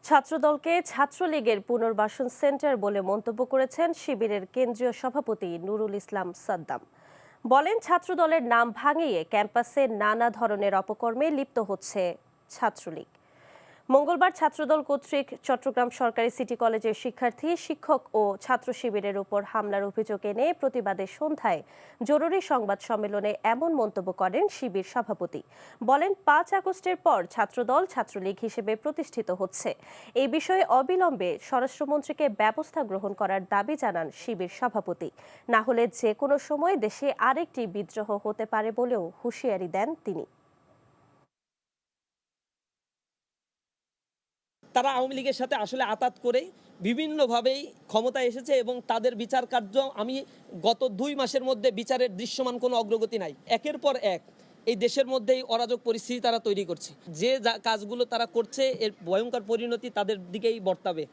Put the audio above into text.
ছাত্রদলকে ছাত্রলীগের পুনর্বাসন সেন্টার বলে মন্তব্য করেছেন শিবিরের কেন্দ্রীয় সভাপতি নুরুল ইসলাম সাদ্দাম। বলেন, ছাত্রদলের নাম ভাঙিয়ে ক্যাম্পাসে নানা ধরনের অপকর্মে লিপ্ত হচ্ছে ছাত্রলীগ। মঙ্গলবার ছাত্রদল কর্তৃক চট্টগ্রাম সরকারি সিটি কলেজের শিক্ষার্থী, শিক্ষক ও ছাত্র শিবিরের উপর হামলার অভিযোগ এনে প্রতিবাদের সন্ধ্যায় জরুরি সংবাদ সম্মেলনে এমন মন্তব্য করেন শিবির সভাপতি। বলেন, ৫ আগস্টের পর ছাত্রদল ছাত্রলীগ হিসেবে প্রতিষ্ঠিত হচ্ছে। এই বিষয়ে অবিলম্বে স্বরাষ্ট্রমন্ত্রীকে ব্যবস্থা গ্রহণ করার দাবি জানান শিবির সভাপতি। না হলে যে কোনো সময় দেশে আরেকটি বিদ্রোহ হতে পারে বলেও হুঁশিয়ারি দেন তিনি। তারা আওয়ামী লীগের সাথে আসলে আতাত করে বিভিন্নভাবেই ক্ষমতায় এসেছে এবং তাদের বিচার কার্য আমি গত 2 মাসের মধ্যে বিচারের দৃশ্যমান কোনো অগ্রগতি নাই। একের পর এক এই দেশের মধ্যেই অরাজক পরিস্থিতি তারা তৈরি করছে। যে কাজগুলো তারা করছে এর ভয়ঙ্কর পরিণতি তাদের দিকেই বর্তাবে।